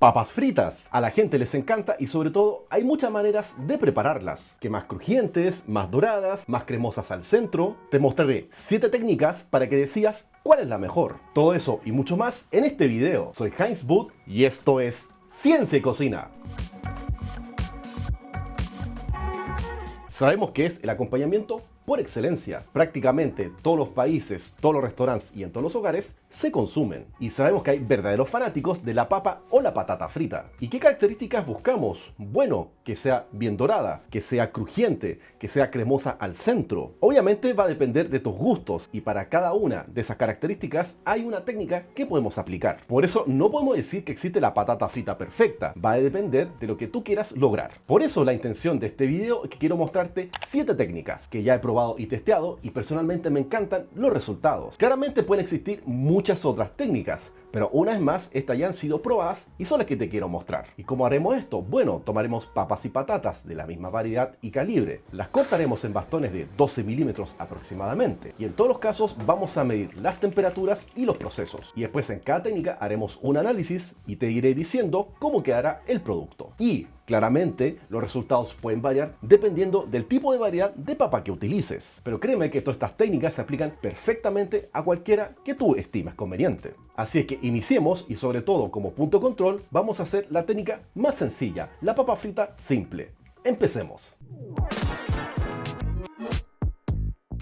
Papas fritas. A la gente les encanta y sobre todo hay muchas maneras de prepararlas. Que más crujientes, más doradas, más cremosas al centro. Te mostraré 7 técnicas para que decidas cuál es la mejor. Todo eso y mucho más en este video. Soy Heinz Booth y esto es Ciencia y Cocina. Sabemos que es el acompañamiento por excelencia. Prácticamente todos los países, todos los restaurantes y en todos los hogares se consumen. Y sabemos que hay verdaderos fanáticos de la papa o la patata frita. ¿Y qué características buscamos? Bueno, que sea bien dorada, que sea crujiente, que sea cremosa al centro. Obviamente va a depender de tus gustos y para cada una de esas características hay una técnica que podemos aplicar. Por eso no podemos decir que existe la patata frita perfecta. Va a depender de lo que tú quieras lograr. Por eso la intención de este video es que quiero mostrarte 7 técnicas que ya he probado y testeado y personalmente me encantan los resultados. Claramente pueden existir muchas otras técnicas, pero una vez más estas ya han sido probadas y son las que te quiero mostrar. ¿Y cómo haremos esto? Bueno, tomaremos papas y patatas de la misma variedad y calibre. Las cortaremos en bastones de 12 milímetros aproximadamente. Y en todos los casos vamos a medir las temperaturas y los procesos. Y después en cada técnica haremos un análisis y te iré diciendo cómo quedará el producto. Y claramente los resultados pueden variar dependiendo del tipo de variedad de papa que utilices. Pero créeme que todas estas técnicas se aplican perfectamente a cualquiera que tú estimes conveniente. Así es que iniciemos y sobre todo como punto control vamos a hacer la técnica más sencilla, la papa frita simple. Empecemos.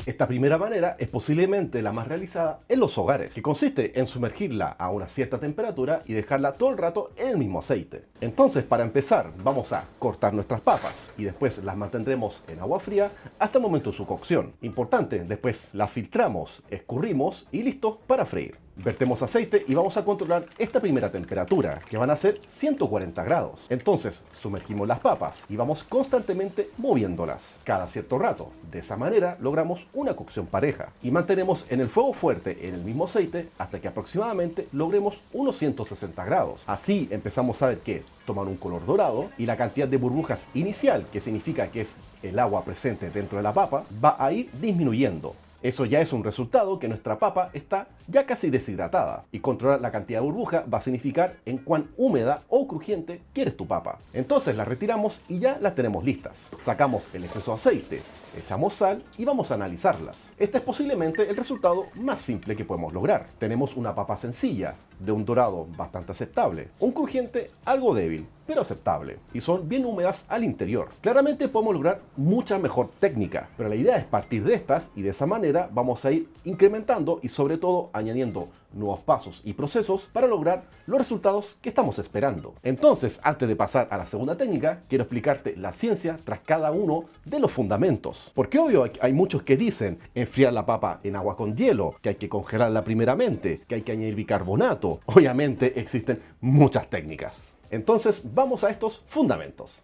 Esta primera manera es posiblemente la más realizada en los hogares, que consiste en sumergirla a una cierta temperatura y dejarla todo el rato en el mismo aceite. Entonces, para empezar, vamos a cortar nuestras papas y después las mantendremos en agua fría hasta el momento de su cocción. Importante, después las filtramos, escurrimos y listo para freír. Vertemos aceite y vamos a controlar esta primera temperatura, que van a ser 140 grados. Entonces, sumergimos las papas y vamos constantemente moviéndolas cada cierto rato. De esa manera logramos una cocción pareja y mantenemos en el fuego fuerte en el mismo aceite hasta que aproximadamente logremos unos 160 grados. Así empezamos a ver que toman un color dorado y la cantidad de burbujas inicial, que significa que es el agua presente dentro de la papa, va a ir disminuyendo. Eso ya es un resultado que nuestra papa está ya casi deshidratada y controlar la cantidad de burbuja va a significar en cuán húmeda o crujiente quieres tu papa. Entonces la retiramos y ya las tenemos listas. Sacamos el exceso de aceite, echamos sal y vamos a analizarlas. Este es posiblemente el resultado más simple que podemos lograr. Tenemos una papa sencilla, de un dorado bastante aceptable, un crujiente algo débil, pero aceptable, y son bien húmedas al interior. Claramente podemos lograr mucha mejor técnica, pero la idea es partir de estas y de esa manera vamos a ir incrementando y sobre todo añadiendo nuevos pasos y procesos para lograr los resultados que estamos esperando. Entonces, antes de pasar a la segunda técnica, quiero explicarte la ciencia tras cada uno de los fundamentos. Porque obvio hay muchos que dicen enfriar la papa en agua con hielo, que hay que congelarla primeramente, que hay que añadir bicarbonato. Obviamente existen muchas técnicas. Entonces, vamos a estos fundamentos.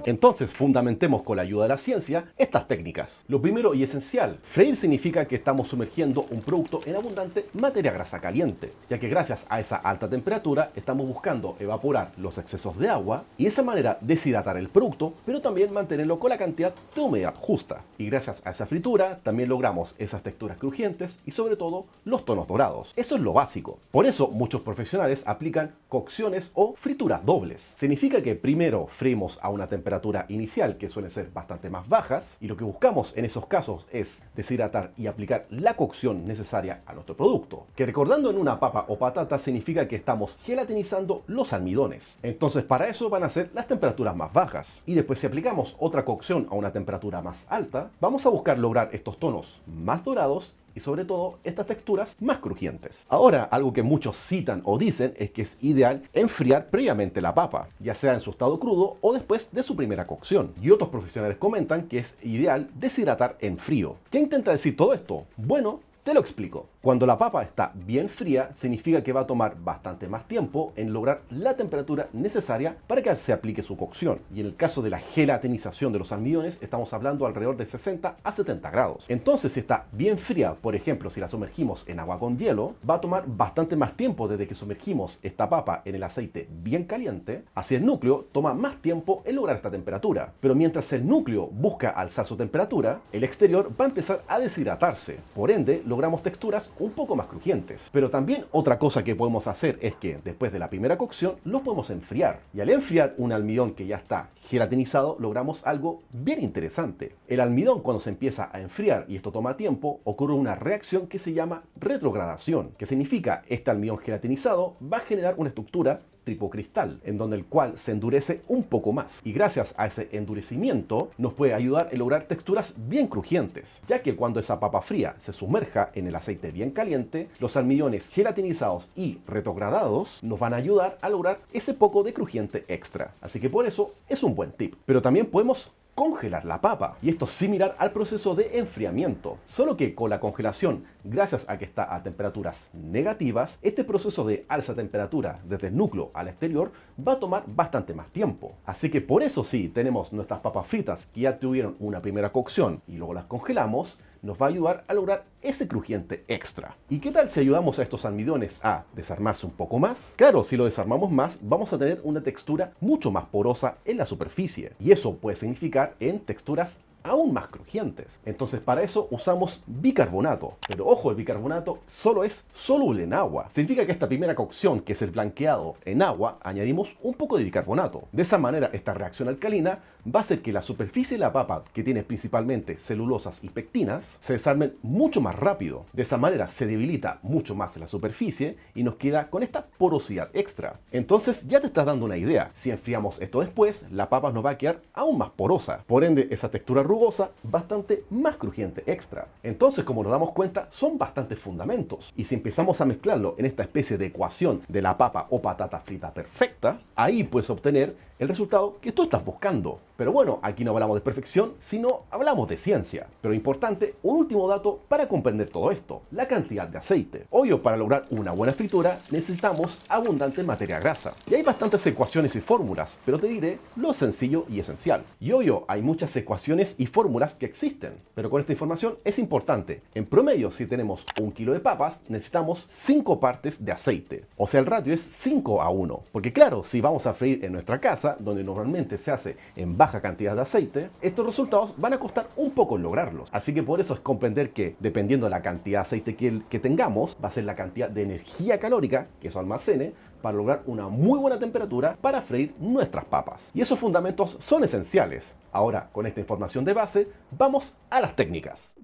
Entonces, fundamentemos con la ayuda de la ciencia estas técnicas. Lo primero y esencial, freír significa que estamos sumergiendo un producto en abundante materia grasa caliente, ya que gracias a esa alta temperatura estamos buscando evaporar los excesos de agua y de esa manera deshidratar el producto, pero también mantenerlo con la cantidad de humedad justa. Y gracias a esa fritura también logramos esas texturas crujientes y sobre todo los tonos dorados. Eso es lo básico. Por eso muchos profesionales aplican cocciones o frituras dobles. Significa que primero freímos a una temperatura inicial que suelen ser bastante más bajas y lo que buscamos en esos casos es deshidratar y aplicar la cocción necesaria a nuestro producto, que recordando en una papa o patata significa que estamos gelatinizando los almidones. Entonces para eso van a ser las temperaturas más bajas y después si aplicamos otra cocción a una temperatura más alta vamos a buscar lograr estos tonos más dorados y sobre todo estas texturas más crujientes. Ahora, algo que muchos citan o dicen es que es ideal enfriar previamente la papa, ya sea en su estado crudo o después de su primera cocción. Y otros profesionales comentan que es ideal deshidratar en frío. ¿Qué intenta decir todo esto? Bueno, te lo explico. Cuando la papa está bien fría, significa que va a tomar bastante más tiempo en lograr la temperatura necesaria para que se aplique su cocción. Y en el caso de la gelatinización de los almidones, estamos hablando alrededor de 60 a 70 grados. Entonces, si está bien fría, por ejemplo, si la sumergimos en agua con hielo, va a tomar bastante más tiempo desde que sumergimos esta papa en el aceite bien caliente. Hacia el núcleo toma más tiempo en lograr esta temperatura. Pero mientras el núcleo busca alzar su temperatura, el exterior va a empezar a deshidratarse. Por ende, logramos texturas almidones un poco más crujientes. Pero también otra cosa que podemos hacer es que después de la primera cocción los podemos enfriar. Y al enfriar un almidón que ya está gelatinizado, logramos algo bien interesante. El almidón, cuando se empieza a enfriar, y esto toma tiempo, ocurre una reacción que se llama retrogradación, que significa este almidón gelatinizado va a generar una estructura tipo cristal, en donde el cual se endurece un poco más, y gracias a ese endurecimiento nos puede ayudar a lograr texturas bien crujientes, ya que cuando esa papa fría se sumerja en el aceite bien caliente, los almidones gelatinizados y retrogradados nos van a ayudar a lograr ese poco de crujiente extra. Así que por eso es un buen tip. Pero también podemos congelar la papa, y esto similar al proceso de enfriamiento, solo que con la congelación, gracias a que está a temperaturas negativas, este proceso de alza de temperatura desde el núcleo al exterior va a tomar bastante más tiempo. Así que por eso, si tenemos nuestras papas fritas que ya tuvieron una primera cocción y luego las congelamos, nos va a ayudar a lograr ese crujiente extra. ¿Y qué tal si ayudamos a estos almidones a desarmarse un poco más? Claro, si lo desarmamos más, vamos a tener una textura mucho más porosa en la superficie. Y eso puede significar en texturas aún más crujientes. Entonces para eso usamos bicarbonato. Pero ojo, el bicarbonato solo es soluble en agua. Significa que esta primera cocción, que es el blanqueado en agua, añadimos un poco de bicarbonato. De esa manera esta reacción alcalina va a hacer que la superficie de la papa, que tiene principalmente celulosas y pectinas, se desarmen mucho más rápido. De esa manera se debilita mucho más la superficie y nos queda con esta porosidad extra. Entonces ya te estás dando una idea. Si enfriamos esto después, la papa nos va a quedar aún más porosa. Por ende, esa textura rugosa, bastante más crujiente extra. Entonces, como nos damos cuenta, son bastantes fundamentos. Y si empezamos a mezclarlo en esta especie de ecuación de la papa o patata frita perfecta, ahí puedes obtener el resultado que tú estás buscando. Pero bueno, aquí no hablamos de perfección, sino hablamos de ciencia. Pero importante, un último dato para comprender todo esto: la cantidad de aceite. Obvio, para lograr una buena fritura necesitamos abundante materia grasa. Y hay bastantes ecuaciones y fórmulas, pero te diré lo sencillo y esencial. Y obvio, hay muchas ecuaciones y fórmulas que existen, pero con esta información es importante. En promedio, si tenemos 1 kilo de papas, necesitamos 5 partes de aceite. O sea, el ratio es 5:1. Porque claro, si vamos a freír en nuestra casa, donde normalmente se hace en baja cantidad de aceite, estos resultados van a costar un poco lograrlos. Así que por eso es comprender que, dependiendo de la cantidad de aceite que tengamos, va a ser la cantidad de energía calórica que eso almacene para lograr una muy buena temperatura para freír nuestras papas. Y esos fundamentos son esenciales. Ahora, con esta información de base, vamos a las técnicas.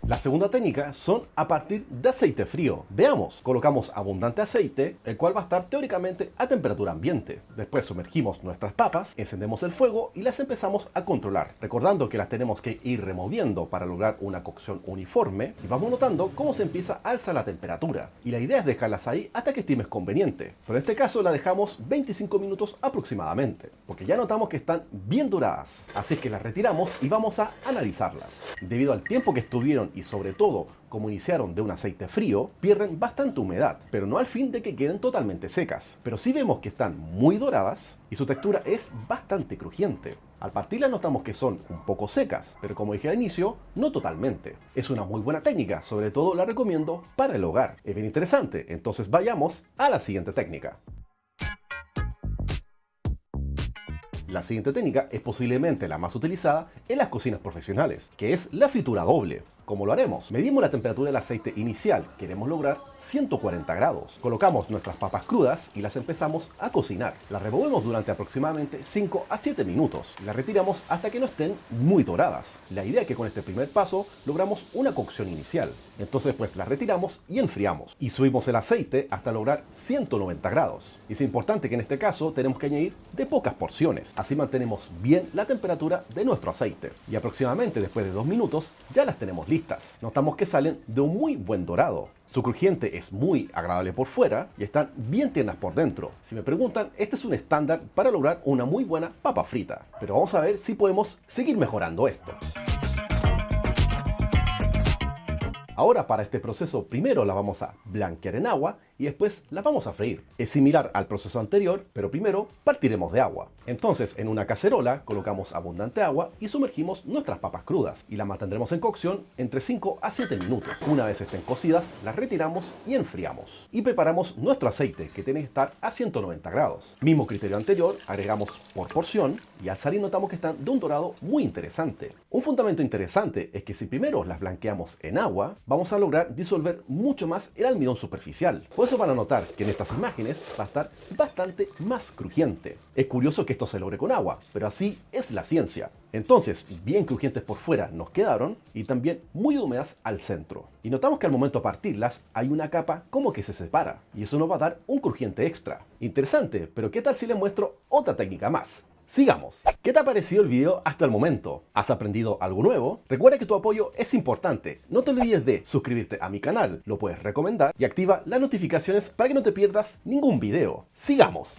La segunda técnica son a partir de aceite frío. Veamos, colocamos abundante aceite, el cual va a estar teóricamente a temperatura ambiente. Después sumergimos nuestras papas, encendemos el fuego y las empezamos a controlar, recordando que las tenemos que ir removiendo para lograr una cocción uniforme, y vamos notando cómo se empieza a alzar la temperatura. Y la idea es dejarlas ahí hasta que estimes conveniente, pero en este caso la dejamos 25 minutos aproximadamente, porque ya notamos que están bien doradas. Así que las retiramos y vamos a analizarlas. Debido al tiempo que estuvieron y sobre todo como iniciaron de un aceite frío, pierden bastante humedad, pero no al fin de que queden totalmente secas. Pero sí vemos que están muy doradas y su textura es bastante crujiente. Al partirlas notamos que son un poco secas, pero como dije al inicio, no totalmente. Es una muy buena técnica, sobre todo la recomiendo para el hogar. Es bien interesante, entonces vayamos a la siguiente técnica. La siguiente técnica es posiblemente la más utilizada en las cocinas profesionales, que es la fritura doble. ¿Cómo lo haremos? Medimos la temperatura del aceite inicial, queremos lograr 140 grados. Colocamos nuestras papas crudas y las empezamos a cocinar. Las removemos durante aproximadamente 5 a 7 minutos. Las retiramos hasta que no estén muy doradas. La idea es que con este primer paso logramos una cocción inicial. Entonces pues las retiramos y enfriamos. Y subimos el aceite hasta lograr 190 grados. Y es importante que en este caso tenemos que añadir de pocas porciones. Así mantenemos bien la temperatura de nuestro aceite. Y aproximadamente después de 2 minutos ya las tenemos listas. Notamos que salen de un muy buen dorado. Su crujiente es muy agradable por fuera y están bien tiernas por dentro. Si me preguntan, este es un estándar para lograr una muy buena papa frita. Pero vamos a ver si podemos seguir mejorando esto. Ahora para este proceso primero las vamos a blanquear en agua y después las vamos a freír. Es similar al proceso anterior, pero primero partiremos de agua. Entonces en una cacerola colocamos abundante agua y sumergimos nuestras papas crudas y las mantendremos en cocción entre 5 a 7 minutos. Una vez estén cocidas, las retiramos y enfriamos. Y preparamos nuestro aceite, que tiene que estar a 190 grados. Mismo criterio anterior, agregamos por porción y al salir notamos que están de un dorado muy interesante. Un fundamento interesante es que si primero las blanqueamos en agua, vamos a lograr disolver mucho más el almidón superficial. Por eso van a notar que en estas imágenes va a estar bastante más crujiente. Es curioso que esto se logre con agua, pero así es la ciencia. Entonces, bien crujientes por fuera nos quedaron y también muy húmedas al centro. Y notamos que al momento de partirlas hay una capa como que se separa y eso nos va a dar un crujiente extra. Interesante, pero ¿qué tal si les muestro otra técnica más? Sigamos. ¿Qué te ha parecido el video hasta el momento? ¿Has aprendido algo nuevo? Recuerda que tu apoyo es importante. No te olvides de suscribirte a mi canal, lo puedes recomendar y activa las notificaciones para que no te pierdas ningún video. ¡Sigamos!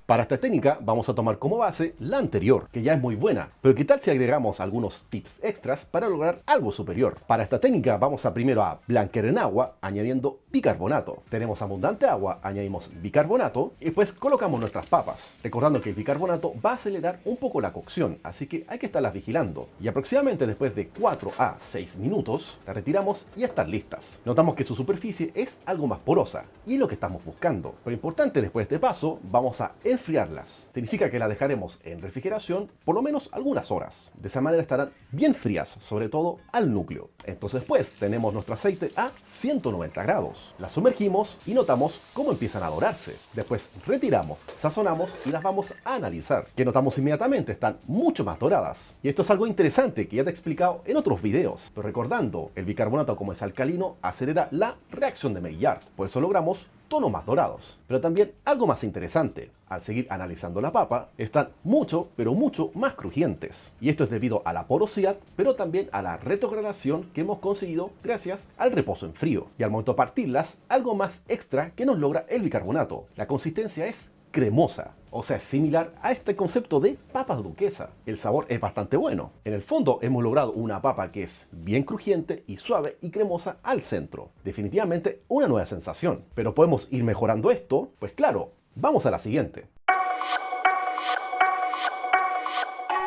Para esta técnica vamos a tomar como base la anterior, que ya es muy buena, pero ¿qué tal si agregamos algunos tips extras para lograr algo superior? Para esta técnica vamos a primero a blanquear en agua añadiendo bicarbonato. Tenemos abundante agua, añadimos bicarbonato y después colocamos nuestras papas. Recordando que el bicarbonato va a acelerar un poco la cocción, así que hay que estarlas vigilando. Y aproximadamente después de 4 a 6 minutos, las retiramos y ya están listas. Notamos que su superficie es algo más porosa y es lo que estamos buscando. Pero importante, después de este paso, vamos a enfriarlas. Significa que las dejaremos en refrigeración por lo menos algunas horas. De esa manera estarán bien frías, sobre todo al núcleo. Entonces pues tenemos nuestro aceite a 190 grados. Las sumergimos y notamos cómo empiezan a dorarse. Después retiramos, sazonamos y las vamos a analizar. Que notamos inmediatamente están mucho más doradas. Y esto es algo interesante que ya te he explicado en otros videos. Pero recordando, el bicarbonato como es alcalino acelera la reacción de Maillard. Por eso logramos tonos más dorados. Pero también algo más interesante, al seguir analizando la papa, están mucho, pero mucho más crujientes. Y esto es debido a la porosidad, pero también a la retrogradación que hemos conseguido gracias al reposo en frío. Y al momento de partirlas, algo más extra que nos logra el bicarbonato. La consistencia es cremosa, o sea, es similar a este concepto de papas duquesa. El sabor es bastante bueno. En el fondo hemos logrado una papa que es bien crujiente y suave y cremosa al centro. Definitivamente una nueva sensación. Pero podemos ir mejorando esto, pues claro, vamos a la siguiente.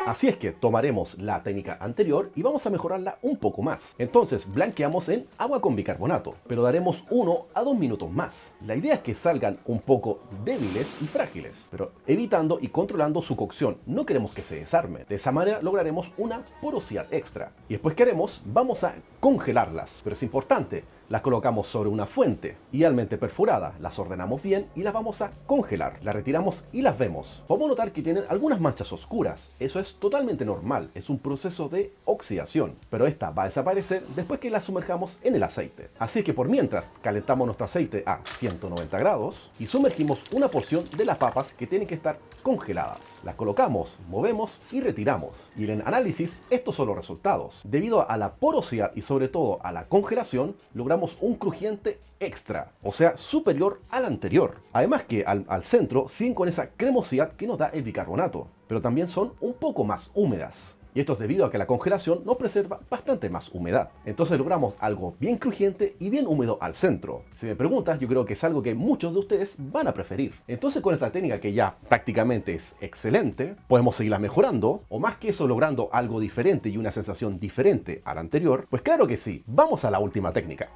Así es que tomaremos la técnica anterior y vamos a mejorarla un poco más. Entonces blanqueamos en agua con bicarbonato, pero daremos 1 a 2 minutos más. La idea es que salgan un poco débiles y frágiles, pero evitando y controlando su cocción. No queremos que se desarme. De esa manera lograremos una porosidad extra. Y después ¿qué haremos? Vamos a congelarlas, pero es importante. Las colocamos sobre una fuente, idealmente perforada, las ordenamos bien y las vamos a congelar. Las retiramos y las vemos. Podemos notar que tienen algunas manchas oscuras. Eso es totalmente normal, es un proceso de oxidación, pero esta va a desaparecer después que la sumerjamos en el aceite. Así que por mientras calentamos nuestro aceite a 190 grados y sumergimos una porción de las papas que tienen que estar congeladas. Las colocamos, movemos y retiramos. Y en el análisis estos son los resultados. Debido a la porosidad y sobre todo a la congelación, logramos un crujiente extra, o sea, superior al anterior. Además que al centro siguen con esa cremosidad que nos da el bicarbonato, pero también son un poco más húmedas. Y esto es debido a que la congelación nos preserva bastante más humedad. Entonces logramos algo bien crujiente y bien húmedo al centro. Si me preguntas, yo creo que es algo que muchos de ustedes van a preferir. Entonces con esta técnica que ya prácticamente es excelente, podemos seguirla mejorando, o más que eso logrando algo diferente y una sensación diferente a la anterior. Pues claro que sí, vamos a la última técnica.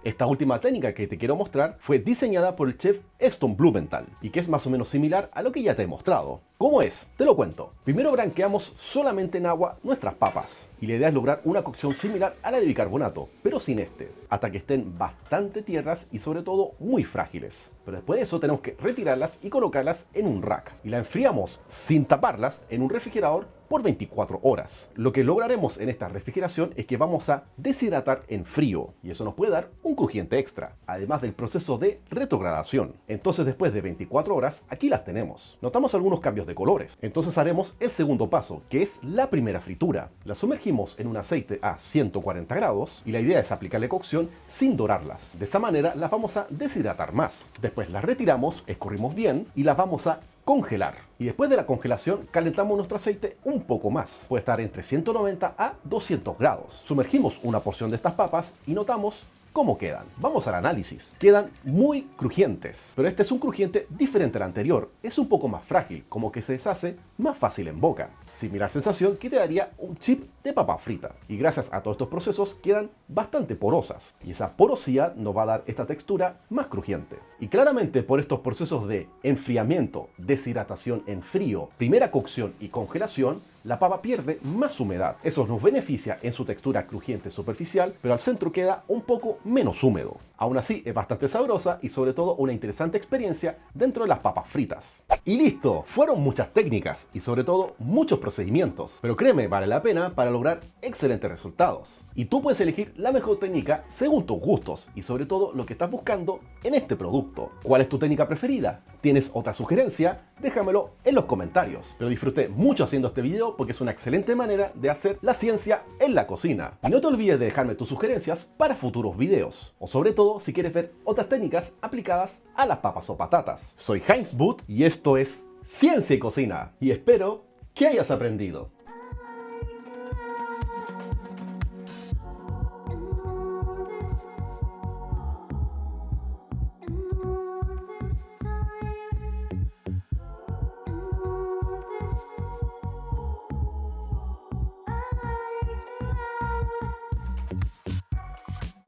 Esta última técnica que te quiero mostrar fue diseñada por el chef Eston Blumenthal y que es más o menos similar a lo que ya te he mostrado. ¿Cómo es? Te lo cuento. Primero blanqueamos solamente en agua nuestras papas y la idea es lograr una cocción similar a la de bicarbonato, pero sin este, hasta que estén bastante tiernas y sobre todo muy frágiles. Pero después de eso tenemos que retirarlas y colocarlas en un rack y la enfriamos sin taparlas en un refrigerador por 24 horas. Lo que lograremos en esta refrigeración es que vamos a deshidratar en frío y eso nos puede dar un crujiente extra, además del proceso de retrogradación. Entonces después de 24 horas aquí las tenemos. Notamos algunos cambios de colores. Entonces haremos el segundo paso, que es la primera fritura. La sumergimos en un aceite a 140 grados y la idea es aplicarle cocción sin dorarlas. De esa manera las vamos a deshidratar más. Después las retiramos, escurrimos bien y las vamos a congelar. Y después de la congelación calentamos nuestro aceite un poco más. Puede estar entre 190 a 200 grados. Sumergimos una porción de estas papas y notamos cómo quedan. Vamos al análisis. Quedan muy crujientes, pero este es un crujiente diferente al anterior. Es un poco más frágil, como que se deshace más fácil en boca. Similar sensación que te daría un chip de papa frita. Y gracias a todos estos procesos quedan bastante porosas. Y esa porosidad nos va a dar esta textura más crujiente. Y claramente por estos procesos de enfriamiento, deshidratación en frío, primera cocción y congelación, la papa pierde más humedad. Eso nos beneficia en su textura crujiente superficial, pero al centro queda un poco menos húmedo. Aún así es bastante sabrosa y sobre todo una interesante experiencia dentro de las papas fritas. Y listo, fueron muchas técnicas y sobre todo muchos procedimientos, pero créeme, vale la pena para lograr excelentes resultados. Y tú puedes elegir la mejor técnica según tus gustos y sobre todo lo que estás buscando en este producto. ¿Cuál es tu técnica preferida? ¿Tienes otra sugerencia? Déjamelo en los comentarios. Pero disfruté mucho haciendo este video porque es una excelente manera de hacer la ciencia en la cocina. Y no te olvides de dejarme tus sugerencias para futuros videos. O sobre todo si quieres ver otras técnicas aplicadas a las papas o patatas. Soy Heinz Butt y esto es Ciencia y Cocina. Y espero que hayas aprendido.